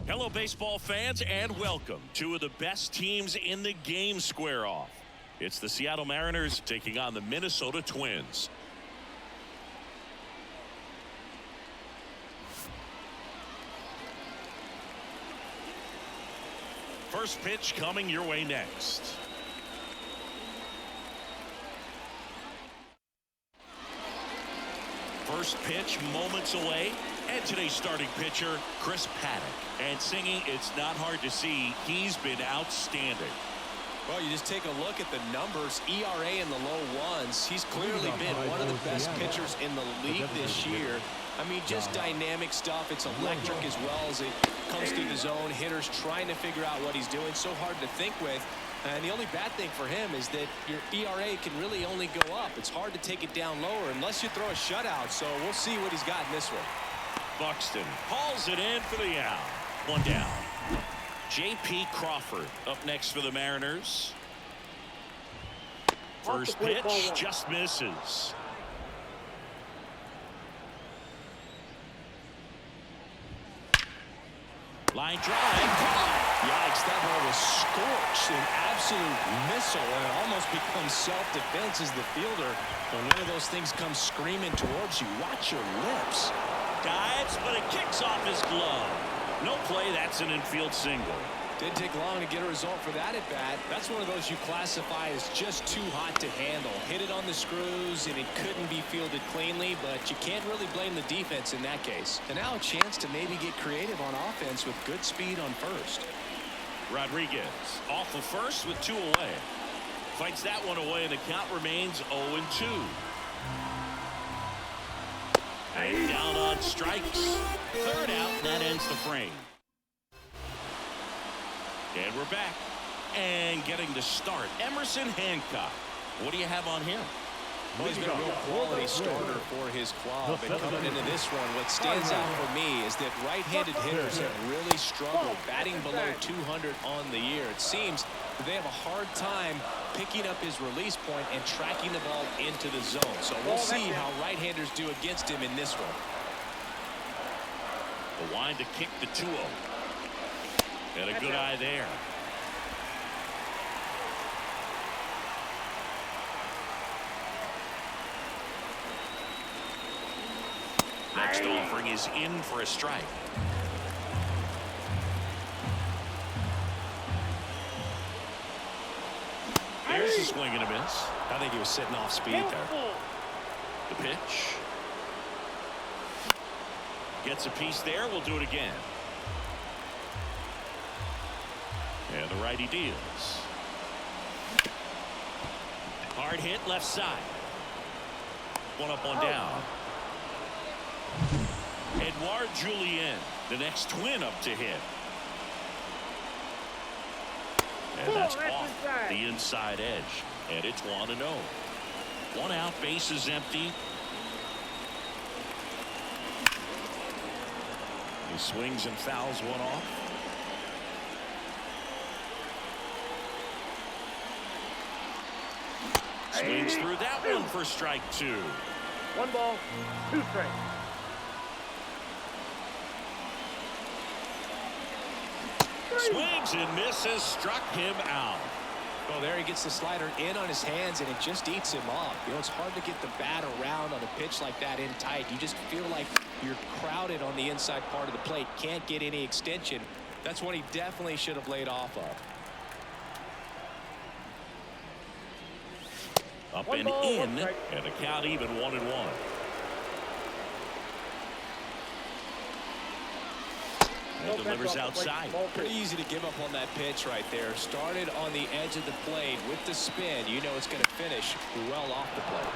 Hello, baseball fans, and welcome. Two of the best teams in the game square off. It's the Seattle Mariners taking on the Minnesota Twins. First pitch coming your way next. First pitch moments away. And today's starting pitcher, Chris Paddock. And singing, it's not hard to see, he's been outstanding. Well, you just take a look at the numbers, ERA in the low ones. He's clearly been one of the best pitchers in the league this year. I mean, just dynamic stuff. It's electric as well as it comes through the zone. Hitters trying to figure out what he's doing. So hard to think with. And the only bad thing for him is that your ERA can really only go up. It's hard to take it down lower unless you throw a shutout. So we'll see what he's got in this one. Buxton hauls it in for the out. One down. J.P. Crawford up next for the Mariners. First pitch just misses. Line drive. Yikes, that ball was scorched, an absolute missile, and it almost becomes self-defense as the fielder. When one of those things comes screaming towards you, watch your lips. Dives, but it kicks off his glove. No play, that's an infield single. Didn't take long to get a result for that at bat. That's one of those you classify as just too hot to handle. Hit it on the screws, and it couldn't be fielded cleanly, but you can't really blame the defense in that case. And now a chance to maybe get creative on offense with good speed on first. Rodriguez off of first with 2 away. Fights that one away, and the count remains 0-2. And down on strikes. Third out, that ends the frame. And we're back. And getting the start, Emerson Hancock. What do you have on him? Well, he's been a real quality starter for his club. And coming into this one, what stands out for me is that right-handed hitters have really struggled, batting below 200 on the year. It seems that they have a hard time picking up his release point and tracking the ball into the zone. So we'll see how right-handers do against him in this one. The wind to kick the 2-0. And a good eye there. Next offering is in for a strike. There's a swing and a miss. I think he was sitting off speed there. The pitch. Gets a piece there. We'll do it again. And the righty deals. Hard hit left side. One up, one down. Edouard Julien, the next Twin up to hit. And that's off the inside edge. And it's 1-0. 1 out, base is empty. He swings and fouls one off. Swings through that one for strike 2. 1 ball, 2 strikes. Swings and misses, struck him out. Well, there he gets the slider in on his hands, and it just eats him off. You know, it's hard to get the bat around on a pitch like that in tight. You just feel like you're crowded on the inside part of the plate. Can't get any extension. That's what he definitely should have laid off of. Up and in, and a count even 1-1. And delivers outside. Pretty easy to give up on that pitch right there. Started on the edge of the plate with the spin. You know it's going to finish well off the plate.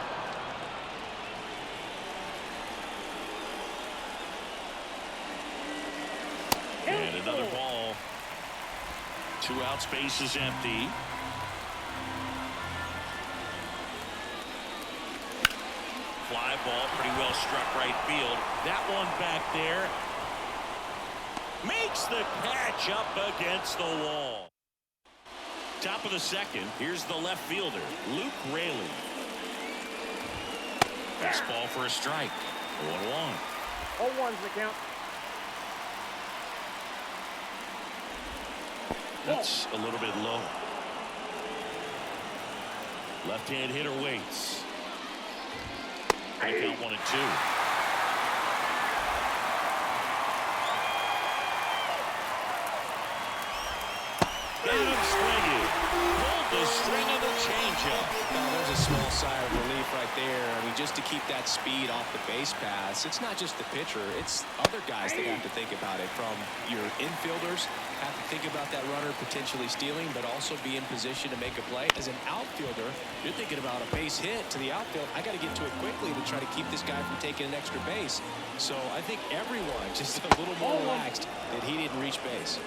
And another ball. 2 outs, base is empty. Fly ball, pretty well struck right field. That one back there. Makes the catch up against the wall. Top of the second, here's the left fielder, Luke Raleigh. Fastball for a strike. 1-1. 0-1's the count. That's a little bit low. Left-hand hitter waits. Gonna count 1 and 2. Got him swinging. Pulled the string of the changeup. Now, there's a small sigh of relief right there. I mean, just to keep that speed off the base paths. It's not just the pitcher. It's other guys that have to think about it. From your infielders, have to think about that runner potentially stealing, but also be in position to make a play. As an outfielder, you're thinking about a base hit to the outfield. I got to get to it quickly to try to keep this guy from taking an extra base. So I think everyone just a little more relaxed that he didn't reach base.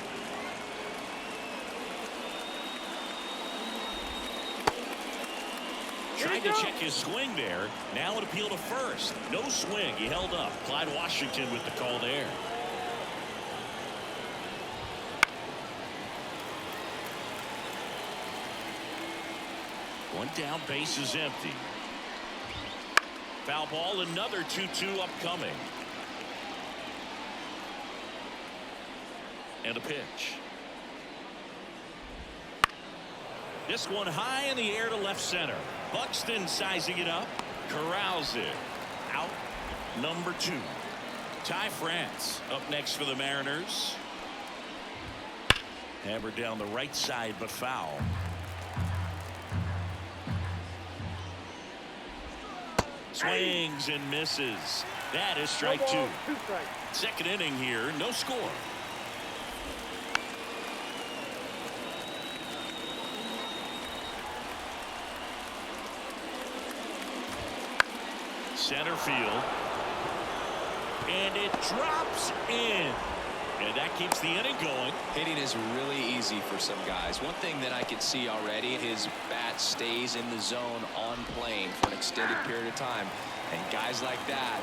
Tried to check his swing there. Now an appeal to first. No swing. He held up. Clyde Washington with the call there. One down, base is empty. Foul ball, another 2-2 upcoming. And a pitch. This one high in the air to left center. Buxton sizing it up. Corrals it. Out number 2. Ty France up next for the Mariners. Hammered down the right side, but foul. Swings and misses. That is strike 2. Second inning here, no score. Center field. And it drops in. And that keeps the inning going. Hitting is really easy for some guys. One thing that I can see already, his bat stays in the zone on plane for an extended period of time. And guys like that,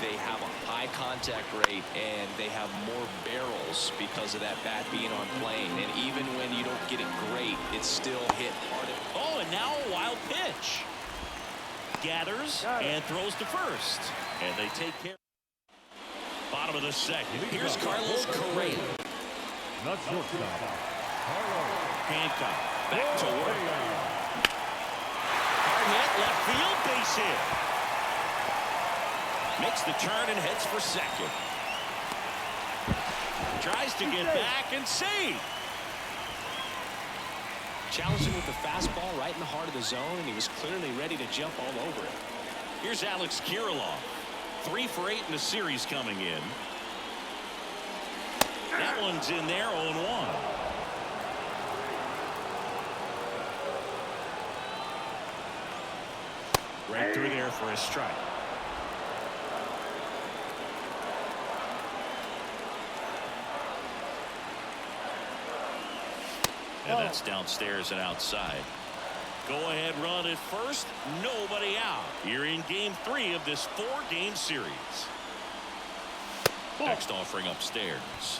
they have a high contact rate and they have more barrels because of that bat being on plane. And even when you don't get it great, it's still hit hard. Oh, and now a wild pitch. Gathers and throws to first. And they take care. Bottom of the second. Here's Carlos Correa. Hancock back to work. Hard hit, left field, base hit. Makes the turn and heads for second. Tries to get back and save. Challenged him with the fastball right in the heart of the zone, and he was clearly ready to jump all over it. Here's Alex Kirilloff. 3 for 8 in the series coming in. That one's in there, 0-1. Right through there for a strike. And that's downstairs and outside. Go-ahead run at first. Nobody out. You're in game 3 of this 4-game series. Next offering upstairs.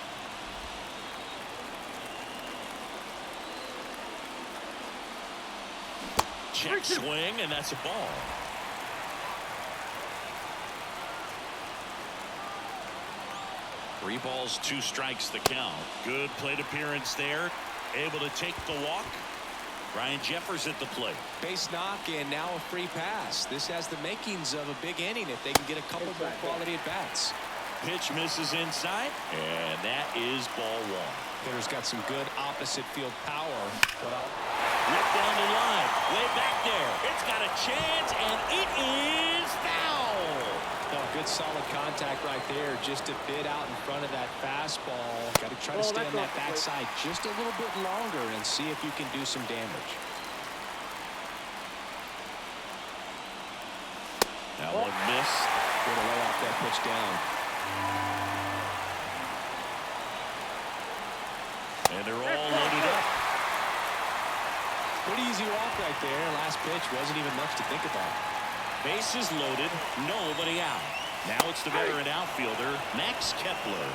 Check swing, and that's a ball. Three balls, 2 strikes the count. Good plate appearance there. Able to take the walk. Ryan Jeffers at the plate. Base knock and now a free pass. This has the makings of a big inning if they can get a couple more quality at bats. Pitch misses inside, and that is ball 1. Hitter's got some good opposite field power. Ripped down the line, way back there. It's got a chance, and it is foul. Oh, good solid contact right there, just a bit out in front of that fastball. Got to try to stay on that backside just a little bit longer and see if you can do some damage. That one missed. Way to lay off that pitch down. And they're all loaded up. Pretty easy walk right there. Last pitch wasn't even much to think about. Bases loaded, nobody out. Now it's the veteran outfielder, Max Kepler.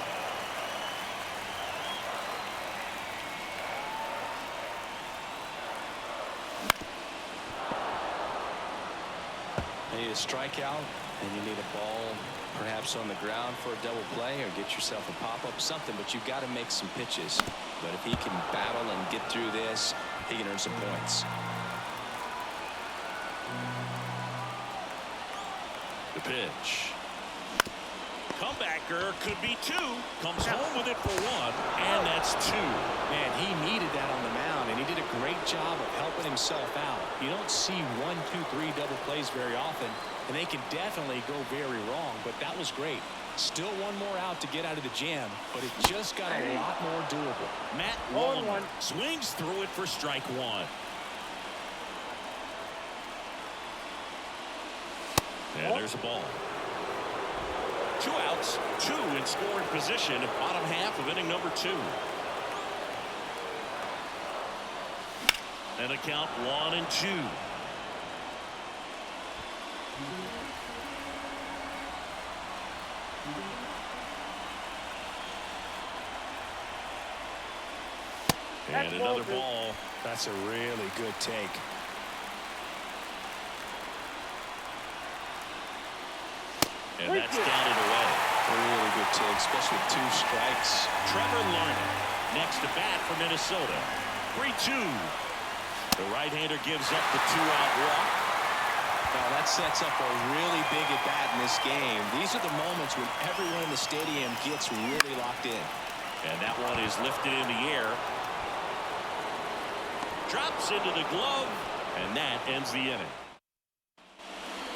They need a strikeout And you need a ball perhaps on the ground for a double play or get yourself a pop-up, something, but you've got to make some pitches. But if he can battle and get through this, he can earn some points. The pitch. Comebacker could be two. Comes home with it for one, and that's two. Man, he needed that on the mound, and he did a great job of helping himself out. You don't see 1, 2, 3 double plays very often, and they can definitely go very wrong, but that was great. Still one more out to get out of the jam, but it just got a lot more doable. Matt Wallner swings through it for strike one. And there's a ball. 2 outs, 2 in scoring position, bottom half of inning number 2. And a count 1-2. And another ball. That's a really good take. And that's down and away. A really good take, especially with 2 strikes. Trevor Larned next to bat for Minnesota. 3-2. The right-hander gives up the 2-out walk. Now that sets up a really big at-bat in this game. These are the moments when everyone in the stadium gets really locked in. And that one is lifted in the air. Drops into the glove. And that ends the inning.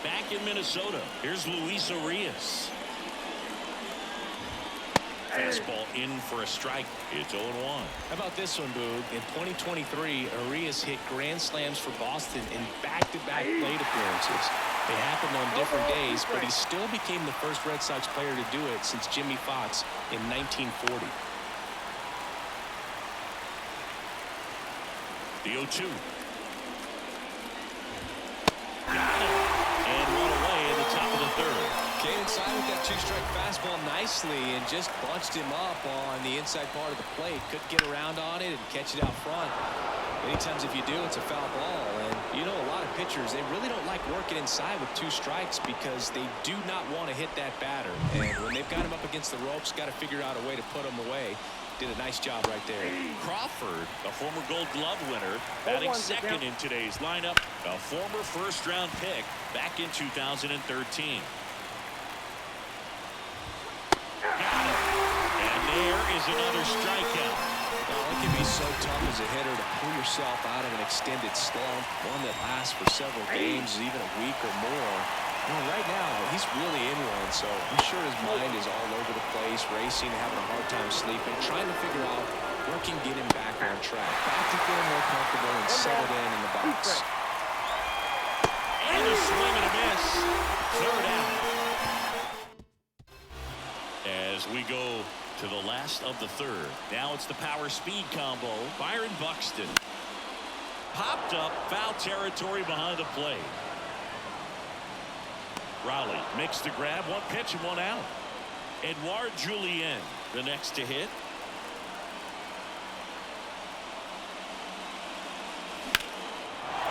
Back in Minnesota, here's Luis Arias. Fastball in for a strike. It's 0-1. How about this one, Boog? In 2023, Arias hit grand slams for Boston in back-to-back plate appearances. They happened on different days, but he still became the first Red Sox player to do it since Jimmy Fox in 1940. The 0-2. Got it. And one away in the top of the third. Came inside with that 2-strike fastball nicely and just bunched him up on the inside part of the plate. Couldn't get around on it and catch it out front. Many times if you do, it's a foul ball. And you know, a lot of pitchers, they really don't like working inside with 2 strikes because they do not want to hit that batter. And when they've got him up against the ropes, got to figure out a way to put him away. Did a nice job right there. Crawford, a former Gold Glove winner, batting second in today's lineup. A former first-round pick back in 2013. Got it. And there is another strikeout. Now, it can be so tough as a hitter to pull yourself out of an extended slump, one that lasts for several games, even a week or more. Well, right now, he's really in one, so I'm sure his mind is all over the place, racing, having a hard time sleeping, trying to figure out what can get him back on track, back to feeling more comfortable and settled in the box. And a swing and a miss. Third out. As we go to the last of the third. Now it's the power speed combo. Byron Buxton. Popped up, foul territory behind the plate. Raleigh makes the grab, 1 pitch and 1 out. Edouard Julien, the next to hit.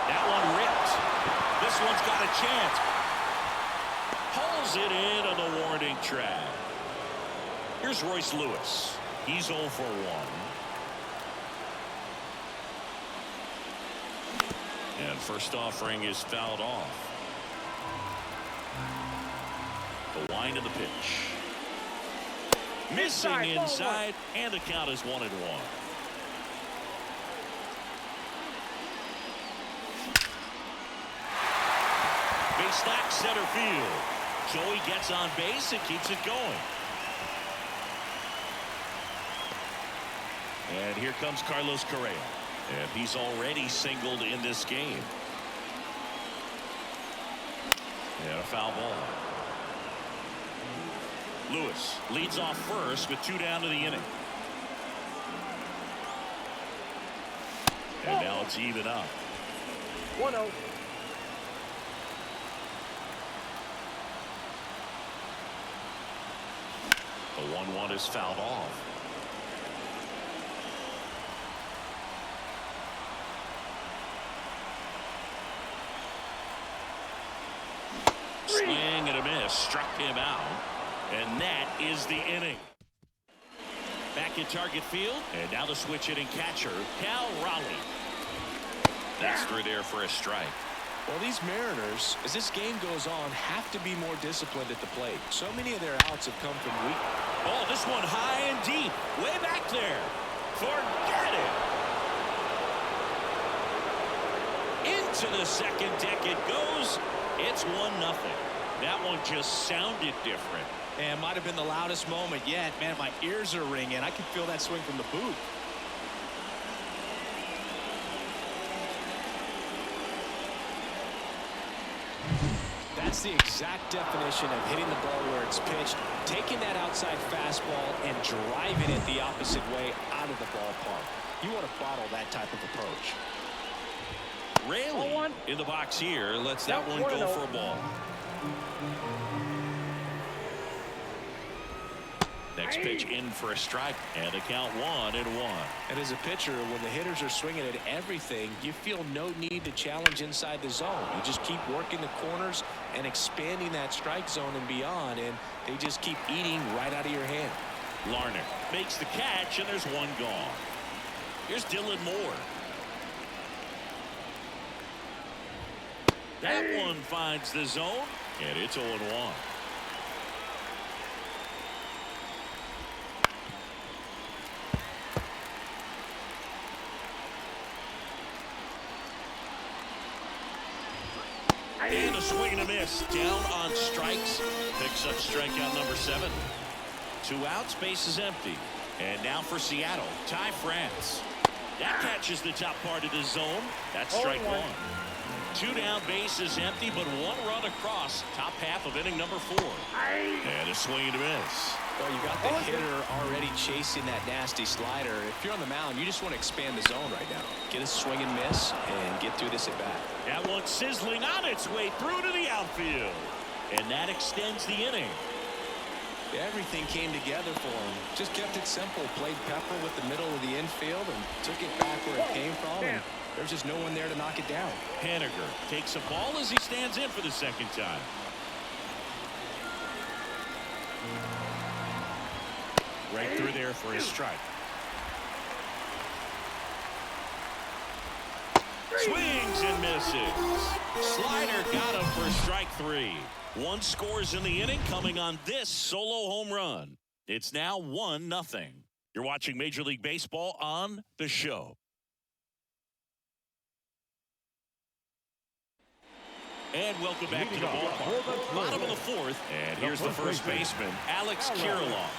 That one ripped. This one's got a chance. Pulls it in on the warning track. Here's Royce Lewis. He's 0 for 1. And first offering is fouled off. The wind of the pitch. Missing inside, and the count is 1-1. Base stack center field. Joey gets on base and keeps it going. And here comes Carlos Correa. And he's already singled in this game. And a foul ball. Lewis leads off first with 2 down to the inning. And now it's even up. 1-0. The 1-1 is fouled off. Swing and a miss. Struck him out. And that is the inning. Back at target field. And now the switch hitting catcher, Cal Raleigh. That's through there for a strike. Well, these Mariners, as this game goes on, have to be more disciplined at the plate. So many of their outs have come from weak. Oh, this one high and deep. Way back there. Forget it. Into the second deck it goes. It's 1-0. That one just sounded different. And might have been the loudest moment yet. Man, my ears are ringing. I can feel that swing from the booth. That's the exact definition of hitting the ball where it's pitched, taking that outside fastball and driving it the opposite way out of the ballpark. You want to bottle that type of approach. Raleigh in the box here lets that one go for a ball. Next pitch in for a strike, and the count 1-1. And as a pitcher, when the hitters are swinging at everything, you feel no need to challenge inside the zone. You just keep working the corners and expanding that strike zone and beyond, and they just keep eating right out of your hand. Wallner makes the catch, and there's one gone. Here's Dylan Moore. That one finds the zone, and it's 0-1. And a swing and a miss. Down on strikes. Picks up strikeout number 7. 2 outs, base is empty. And now for Seattle, Ty France. That catches the top part of the zone. That's strike 1. 2 down, base is empty, but 1 run across. Top half of inning number 4. And a swing and a miss. Well, you got the hitter already chasing that nasty slider. If you're on the mound, you just want to expand the zone right now. Get a swing and miss and get through this at bat. That one sizzling on its way through to the outfield. And that extends the inning. Everything came together for him. Just kept it simple. Played Pepper with the middle of the infield and took it back where it came from. And there's just no one there to knock it down. Haniger takes a ball as he stands in for the second time. Right through there for his strike. Swings and misses. Slider got him for strike 3. 1 scores in the inning coming on this solo home run. It's now 1-0. You're watching Major League Baseball on The Show. And welcome back to the ballpark. Bottom of the 4th. And here's the first baseman, Alex Kirilloff.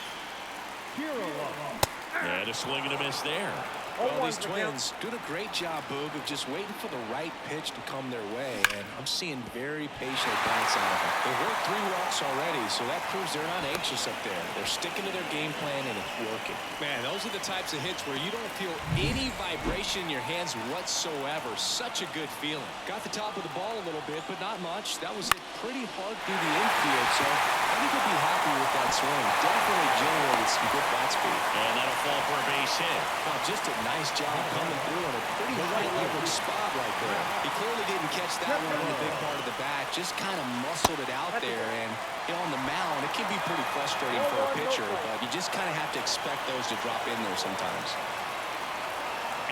And a swing and a miss there. Well, these Twins doing a great job, Boog, of just waiting for the right pitch to come their way, and I'm seeing very patient at-bats out of them. They've worked 3 walks already, so that proves they're not anxious up there. They're sticking to their game plan, and it's working. Man, those are the types of hits where you don't feel any vibration in your hands whatsoever. Such a good feeling. Got the top of the ball a little bit, but not much. That was hit pretty hard through the infield, so I think he'll be happy with that swing. Definitely generated some good bat speed. And that'll fall for a base hit. Well, just a nice job coming through in a pretty high-leverage spot right there. He clearly didn't catch that one in the big part of the bat. Just kind of muscled it out there. And you know, on the mound, it can be pretty frustrating for a pitcher, but you just kind of have to expect those to drop in there sometimes.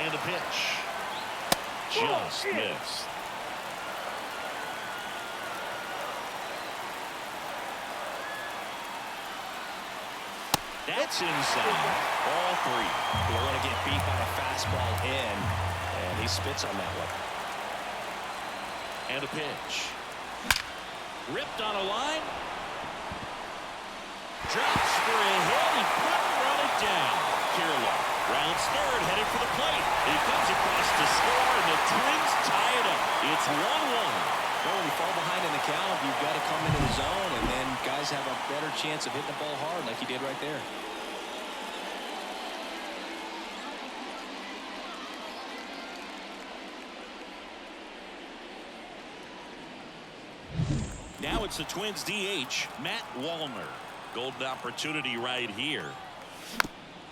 And the pitch. Just missed. That's inside. Ball 3. They want to get beat by a fastball in, and he spits on that one. And a pitch. Ripped on a line. Drops for a hit. He couldn't run it down. Kirilloff rounds third, headed for the plate. He comes across to score, and the Twins tie it up. It's 1-1. Well, when you fall behind in the count, you've got to come into the zone, and then guys have a better chance of hitting the ball hard like he did right there. Now it's the Twins DH, Matt Wallner. Golden opportunity right here.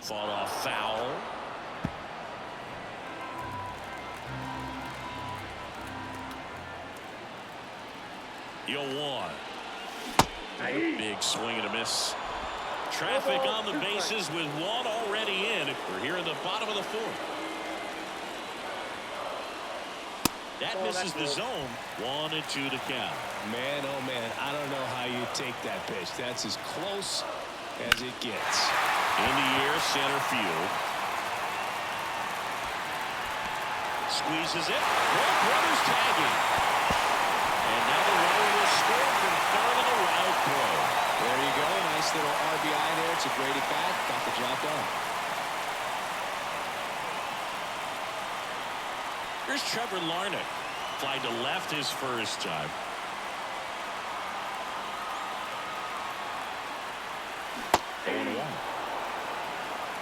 Fought off foul. You'll want. Big swing and a miss. Traffic on the bases with one already in. We're here in the bottom of the fourth. That misses the zone. 1-2 to count. Man, oh man, I don't know how you take that pitch. That's as close as it gets. In the air, center field. Squeezes it. Both runners tagging. And now the runner will score from third on a wild throw. There you go. Nice little RBI there. It's a great at bat. Got the job done. Here's Trevor Larnach. Fly to left his first time.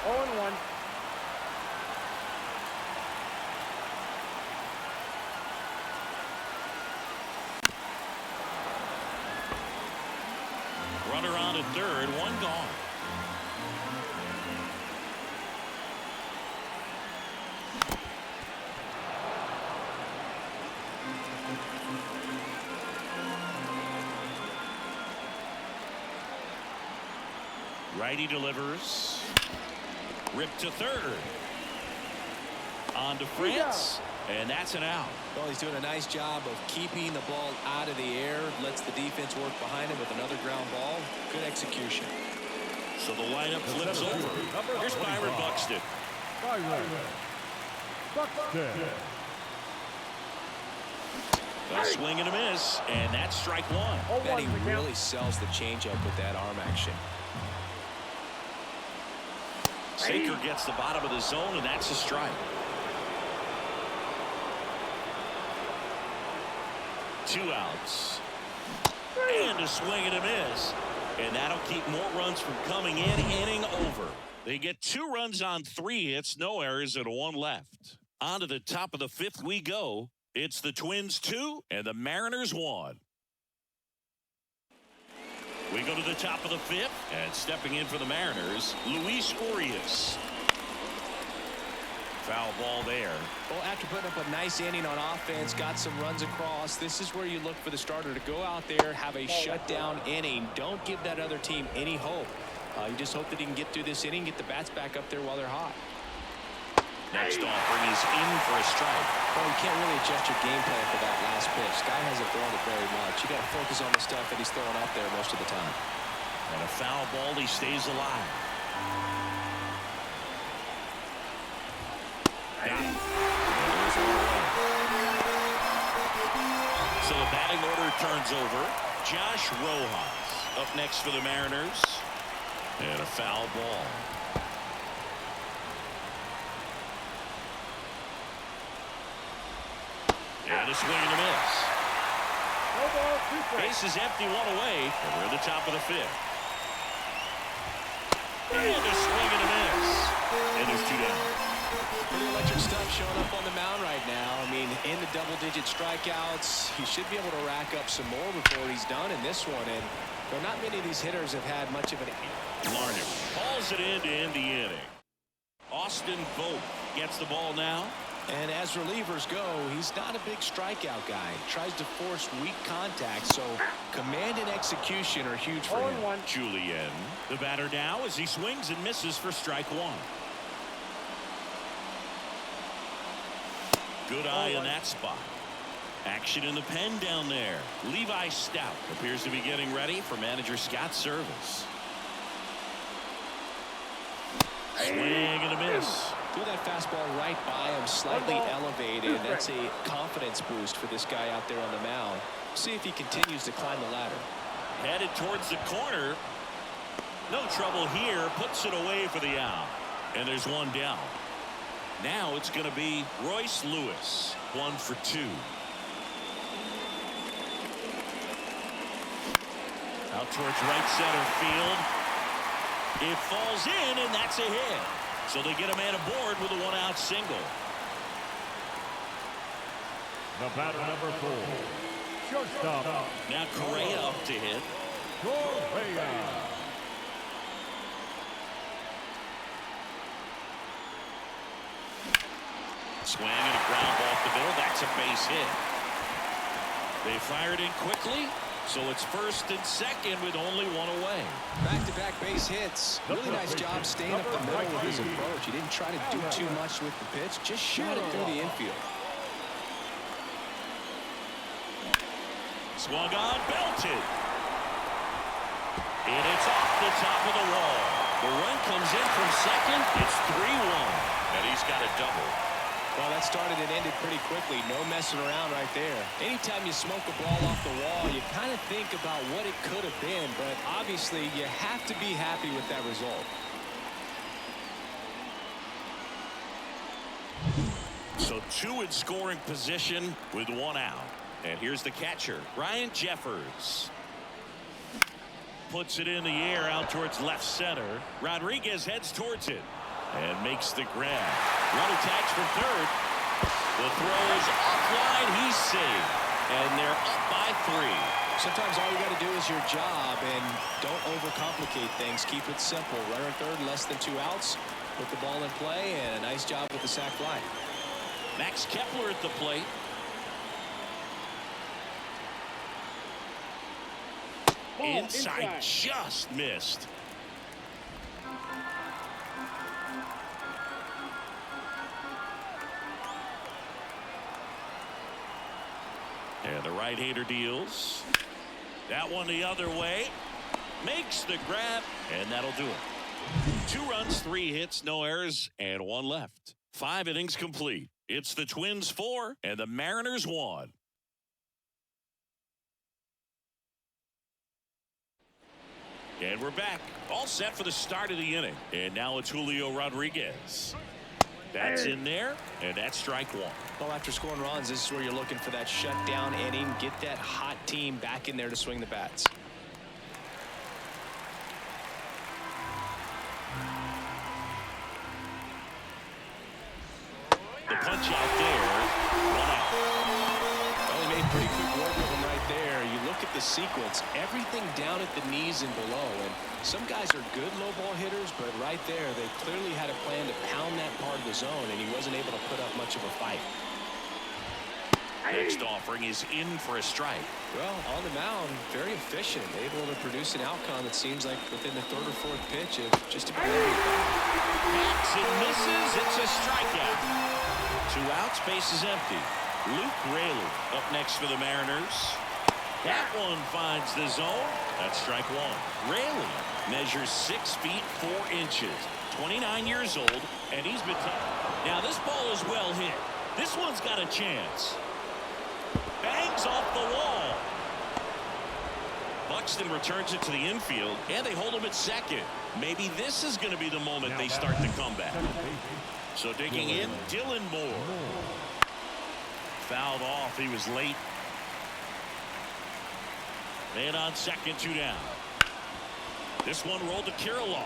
Oh, 0-1. Runner on at third, one gone. Righty delivers. Ripped to third. On to France. And that's an out. Well, he's doing a nice job of keeping the ball out of the air. Lets the defense work behind him with another ground ball. Good execution. So the lineup flips over. Here's Byron Buxton. A swing and a miss. And that's strike one. And he really sells the changeup with that arm action. Sinker gets the bottom of the zone, and that's a strike. 2 outs. And a swing and a miss. And that'll keep more runs from coming in. Inning over. They get 2 runs on 3 hits, no errors, and 1 left. On to the top of the 5th we go. It's the Twins 2 and the Mariners 1. We go to the top of the 5th, and stepping in for the Mariners, Luis Urias. Foul ball there. Well, after putting up a nice inning on offense, got some runs across, this is where you look for the starter to go out there, have a shutdown inning. Don't give that other team any hope. You just hope that he can get through this inning, get the bats back up there while they're hot. Next offering is in for a strike. Well, you can't really adjust your game plan for that last pitch. Guy hasn't thrown it very much. You got to focus on the stuff that he's throwing out there most of the time. And a foul ball, he stays alive. So the batting order turns over. Josh Rojas up next for the Mariners. And a foul ball. And a swing and a miss. Base is empty, 1 away. And we're at the top of the 5th. And a swing and a miss. And there's 2 down. Pretty electric stuff showing up on the mound right now. I mean, in the double-digit strikeouts, he should be able to rack up some more before he's done in this one. And well, not many of these hitters have had much of an... Larnach hauls it in to end the inning. Austin Vogt gets the ball now. And as relievers go, he's not a big strikeout guy. Tries to force weak contact, so command and execution are huge for him. Julian, the batter now as he swings and misses for strike 1. Good eye in that spot. Action in the pen down there. Levi Stout appears to be getting ready for manager Scott's service. Swing and a miss. Threw that fastball right by him, slightly elevated. That's a confidence boost for this guy out there on the mound. See if he continues to climb the ladder. Headed towards the corner. No trouble here. Puts it away for the out. And there's 1 down. Now it's going to be Royce Lewis. 1 for 2. Out towards right center field. It falls in, and that's a hit. So they get a man aboard with a 1-out single. The batter number 4. Shortstop. Now Correa up to hit. Correa. Swing and a ground ball off the middle. That's a base hit. They fired in quickly. So it's first and second with only one away. Back-to-back base hits. Really nice job staying up the middle with his approach. He didn't try to do too much with the pitch, just shot it through the infield. Swung on, belted. And it's off the top of the wall. The run comes in from second. It's 3-1. And he's got a double. Well, that started and ended pretty quickly. No messing around right there. Anytime you smoke a ball off the wall, you kind of think about what it could have been. But obviously, you have to be happy with that result. So 2 in scoring position with 1 out. And here's the catcher, Ryan Jeffers. Puts it in the air out towards left center. Rodriguez heads towards it and makes the grab. Runner tags from third. The throw is offline. He's safe. And they're up by 3. Sometimes all you got to do is your job and don't overcomplicate things. Keep it simple. Runner third, less than 2 outs. Put the ball in play, and a nice job with the sac fly. Max Kepler at the plate. Inside, just missed. And the right-hander deals. That one the other way. Makes the grab, and that'll do it. 2 runs, 3 hits, no errors, and 1 left. 5 innings complete. It's the Twins 4 and the Mariners 1. And we're back, all set for the start of the inning. And now it's Julio Rodriguez. That's in there, and that's strike 1. Well, after scoring runs, this is where you're looking for that shutdown inning. Get that hot team back in there to swing the bats. The punch out there. 1 out. Well, he made pretty quick work of him right there. You look at the sequence, everything down at the knees and below. And some guys are good low ball hitters, but right there, they clearly had a plan to pound that part of the zone, and he wasn't able to put up much of a fight. Next offering is in for a strike. Well, on the mound, very efficient, able to produce an outcome that seems like within the 3rd or 4th pitch of just about everything. Backs and misses. It's a strikeout. 2 outs, base is empty. Luke Raleigh up next for the Mariners. That one finds the zone. That's strike 1. Raleigh measures 6 feet 4 inches. 29 years old, and he's been. Now this ball is well hit. This one's got a chance. Bangs off the wall. Buxton returns it to the infield, and they hold him at second. Maybe this is going to be the moment they start the comeback. So digging in, Dylan Moore. Fouled off. He was late. Man on second, 2 down. This one rolled to Kirilloff.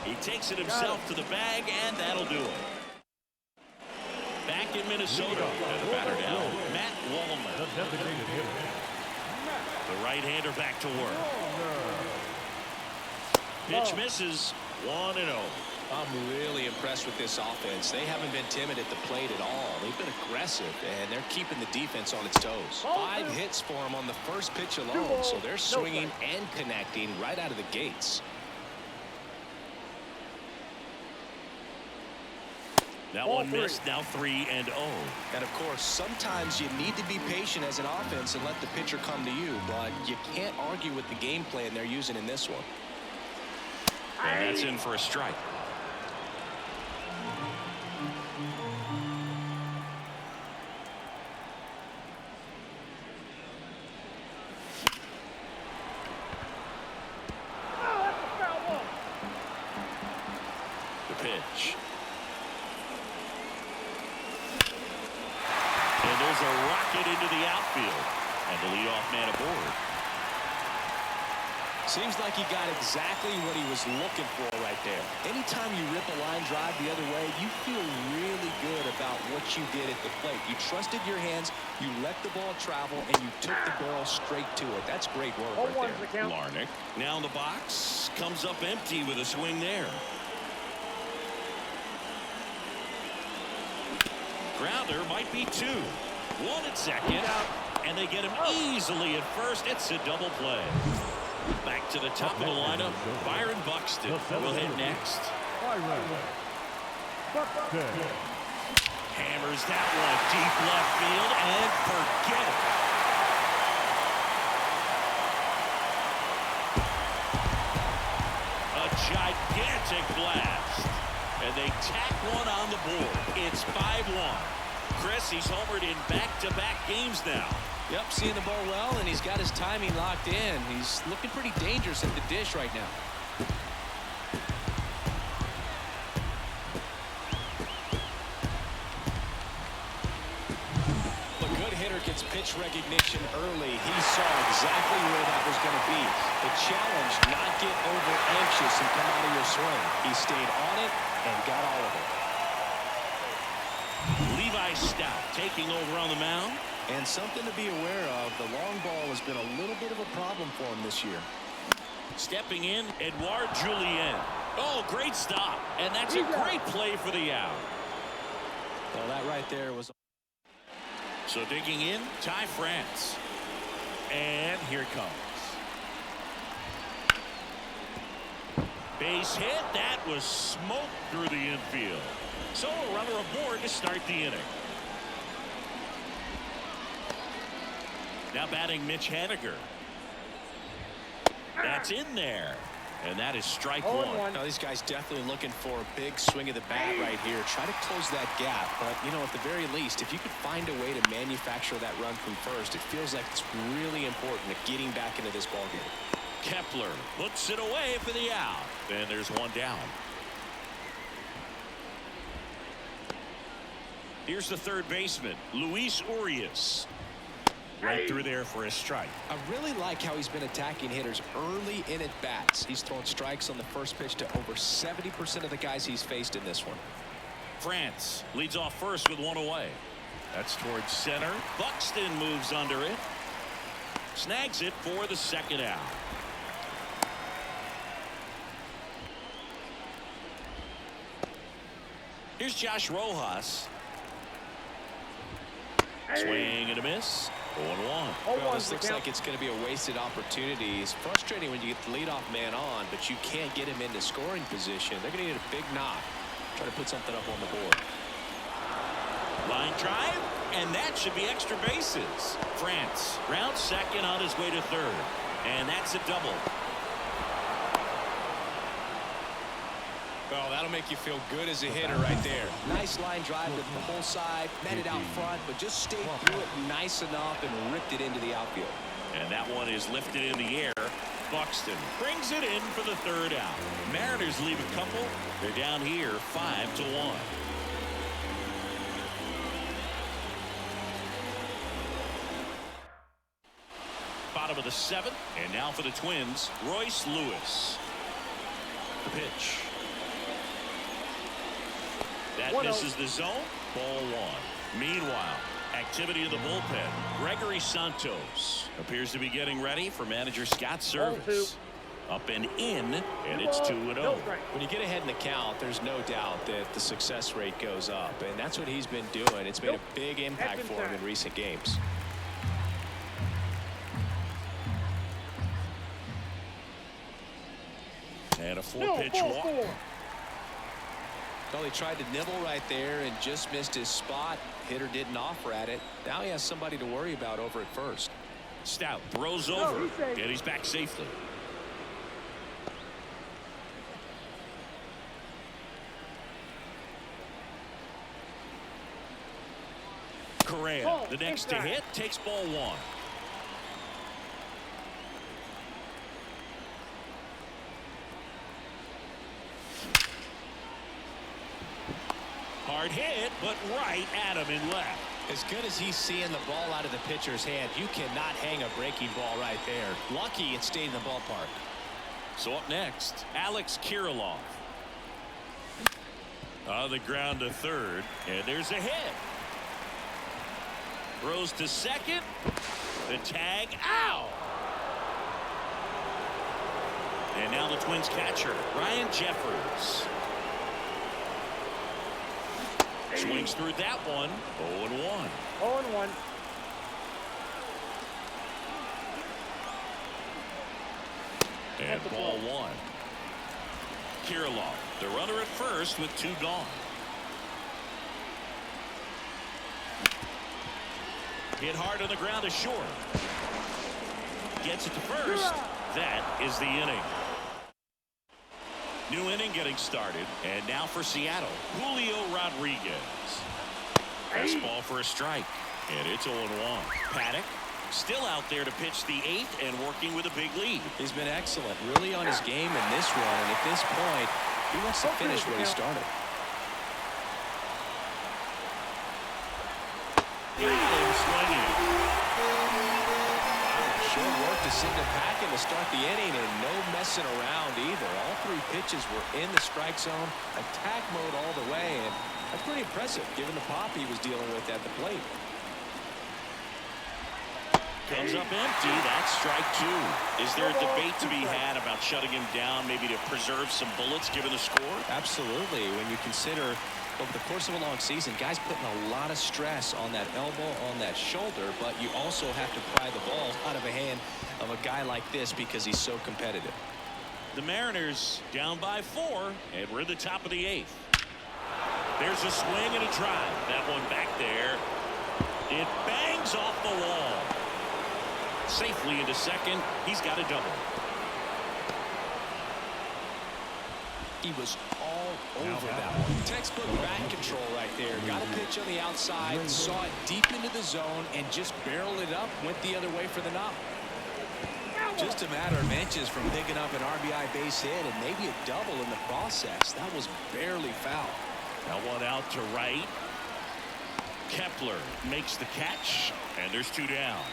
He takes it himself to the bag, and that'll do it. Back in Minnesota, and the batter down, Matt Wallner. The right-hander back to work. Pitch misses. 1-0. I'm really impressed with this offense. They haven't been timid at the plate at all. They've been aggressive, and they're keeping the defense on its toes. 5 hits for them on the first pitch alone, so they're swinging and connecting right out of the gates. That one missed, now 3-0. And of course, sometimes you need to be patient as an offense and let the pitcher come to you, but you can't argue with the game plan they're using in this one. And that's in for a strike. The pitch. And there's a rocket into the outfield. And the leadoff man aboard. Seems like he got exactly what he was looking for right there. Anytime you rip a line drive the other way, you feel really good about what you did at the plate. You trusted your hands, you let the ball travel, and you took the barrel straight to it. That's great work right there. Larnick now in the box, comes up empty with a swing there. Grounder might be 2. 1 at second. And they get him easily at first. It's a double play. Back to the top of the lineup. Byron Buxton will hit next. Byron Buxton. Hammers that one deep left field and forget it. A gigantic blast. And they tack one on the board. It's 5-1. Chris, he's homered in back-to-back games now. Yep, seeing the ball well, and he's got his timing locked in. He's looking pretty dangerous at the dish right now. A good hitter gets pitch recognition early. He saw exactly where that was going to be. The challenge, not get over anxious and come out of your swing. He stayed on it and got all of it. Levi Stout taking over on the mound. And something to be aware of, the long ball has been a little bit of a problem for him this year. Stepping in, Edouard Julien. Oh, great stop. And that's a great play for the out. Well, that right there was... So digging in, Ty France. And here it comes. Base hit. That was smoked through the infield. So a runner aboard to start the inning. Now batting Mitch Haniger. That's in there. And that is strike one. Now, these guys definitely looking for a big swing of the bat right here. Try to close that gap. But, you know, at the very least, if you could find a way to manufacture that run from first, it feels like it's really important at getting back into this ballgame. Kepler puts it away for the out. And there's one down. Here's the third baseman, Luis Urias. Right through there for a strike. I really like how he's been attacking hitters early in at bats. He's thrown strikes on the first pitch to over 70% of the guys he's faced in this one. France leads off first with one away. That's towards center. Buxton moves under it. Snags it for the second out. Here's Josh Rojas. Swing and a miss. 0-1. Well, this looks like it's going to be a wasted opportunity. It's frustrating when you get the leadoff man on, but you can't get him into scoring position. They're going to need a big knock. Try to put something up on the board. Line drive, and that should be extra bases. France rounds second on his way to third, and that's a double. Well, that'll make you feel good as a hitter right there. Nice line drive with the whole side, met it out front, but just stayed through it nice enough and ripped it into the outfield. And that one is lifted in the air. Buxton brings it in for the third out. Mariners leave a couple. They're down here 5-1. Bottom of the seventh, and now for the Twins, Royce Lewis. The pitch. That misses the zone. Ball one. Meanwhile, activity of the bullpen. Gregory Santos appears to be getting ready for manager Scott's service. Up and in, and it's 2-0. When you get ahead in the count, there's no doubt that the success rate goes up, and that's what he's been doing. It's made a big impact for him in recent games. And a 4-pitch walk. Well, he tried to nibble right there and just missed his spot. Hitter didn't offer at it. Now he has somebody to worry about over at first. Stout throws over, and he's back safely. Correa, the next to hit, takes ball one. Hard hit, but right at him in left. As good as he's seeing the ball out of the pitcher's hand, you cannot hang a breaking ball right there. Lucky it stayed in the ballpark. So up next, Alex Kirilloff. On the ground to third, and there's a hit. Throws to second. The tag out. And now the Twins catcher, Ryan Jeffers. Swings through that one. 0-1. 0-1. And ball one. Kirilloff, the runner at first with 2 gone. Hit hard on the ground to short. Gets it to first. That is the inning. New inning getting started. And now for Seattle, Julio Rodriguez. Fastball for a strike. And it's 0-1. Paddock still out there to pitch the 8th and working with a big lead. He's been excellent, really on his game in this run, and at this point, he wants to finish where he started. Short work to send him packing to start the inning, and no messing around either. All 3 pitches were in the strike zone, attack mode all the way, and that's pretty impressive given the pop he was dealing with at the plate. Comes up empty. That's strike 2. Is there a debate to be had about shutting him down, maybe to preserve some bullets given the score? Absolutely. When you consider over the course of a long season, guys putting a lot of stress on that elbow, on that shoulder, but you also have to pry the ball out of the hand of a guy like this because he's so competitive. The Mariners down by 4, and we're in the top of the 8th. There's a swing and a drive. That one back there. It bangs off the wall. Safely into second. He's got a double. He was all over that one. Textbook bat control right there. Got a pitch on the outside, saw it deep into the zone, and just barreled it up, went the other way for the knock. Just a matter of inches from picking up an RBI base hit and maybe a double in the process. That was barely foul. Now one out to right. Kepler makes the catch, and there's 2 down.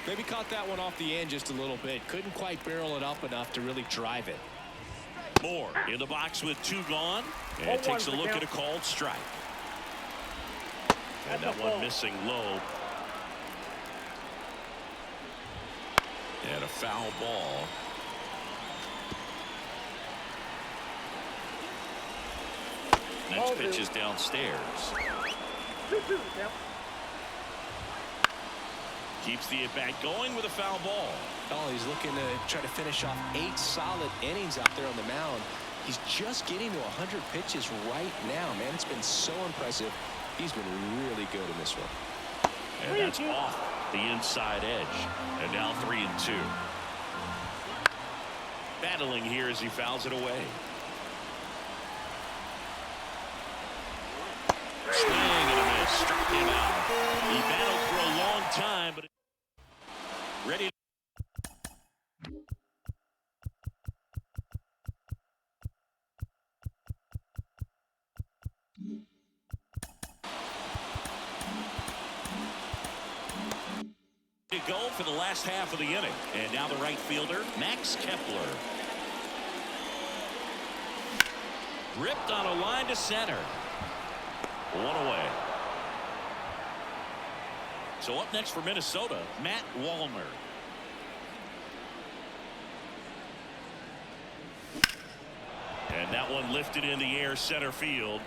Maybe caught that one off the end just a little bit. Couldn't quite barrel it up enough to really drive it. Moore in the box with 2 gone, and takes a look at a called strike. And that one missing low. And a foul ball. Next pitch is downstairs. Keeps the at-bat going with a foul ball. Oh, he's looking to try to finish off 8 solid innings out there on the mound. He's just getting to 100 pitches right now, man. It's been so impressive. He's been really good in this one. And that's off the inside edge. And now 3-2. Battling here as he fouls it away. Swing and a miss. Struck him out. He battled for a long time, but ready. To go for the last half of the inning. And now the right fielder, Max Kepler. Ripped on a line to center. 1 away. So up next for Minnesota, Matt Wallner. And that one lifted in the air center field.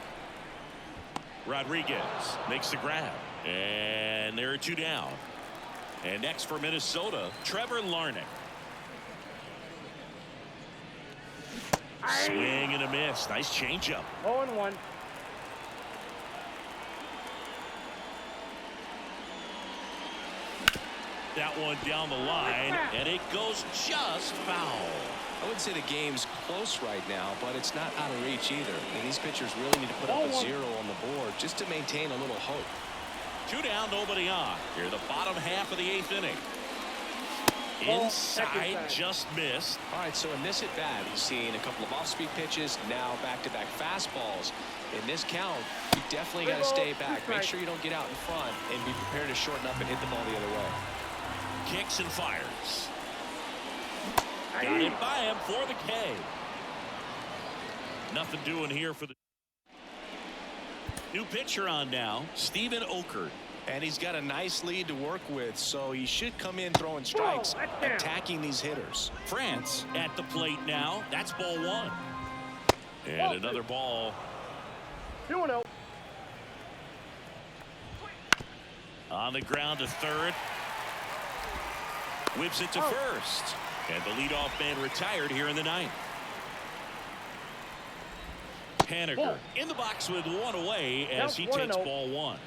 Rodriguez makes the grab. And there are 2 down. And next for Minnesota, Trevor Larnach. Swing and a miss. Nice changeup. 0-1. That one down the line, and it goes just foul. I wouldn't say the game's close right now, but it's not out of reach either. And these pitchers really need to put up a 0 on the board just to maintain a little hope. 2 down, nobody on. Here, the bottom half of the 8th inning. Inside, just missed. All right, so in this at-bat, he's seen a couple of off-speed pitches, now back-to-back fastballs. In this count, you definitely got to stay back. Make sure you don't get out in front and be prepared to shorten up and hit the ball the other way. Kicks and fires. Got it by him for the K. Nothing doing here for the new pitcher on now, Steven Okert. And he's got a nice lead to work with, so he should come in throwing strikes, attacking these hitters. France at the plate now. That's ball 1. And another ball. 2-0. On the ground to third. Whips it to first. And the leadoff man retired here in the ninth. Haniger in the box with one away as he takes ball one.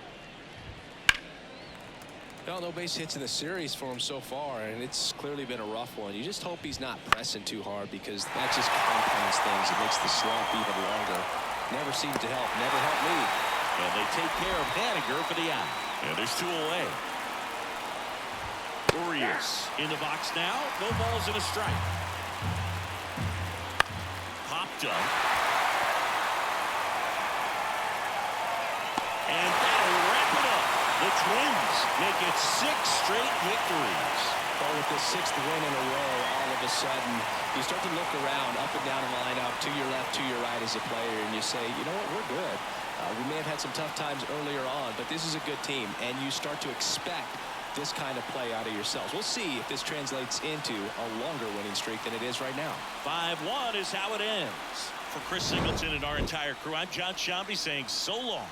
Well, no base hits in the series for him so far, and it's clearly been a rough one. You just hope he's not pressing too hard, because that just compounds things. It makes the slump even longer. Never seemed to help. Never helped me. And they take care of Haniger for the out. And there's two away. Urias in the box now. No balls and a strike. Popped up. And that'll wrap it up. The Twins make it 6 straight victories. But with the 6th win in a row, all of a sudden, you start to look around, up and down the lineup, to your left, to your right as a player, and you say, you know what, we're good. We may have had some tough times earlier on, but this is a good team, and you start to expect this kind of play out of yourselves. We'll see if this translates into a longer winning streak than it is right now. 5-1 is how it ends. For Chris Singleton and our entire crew, I'm John Shambi saying so long.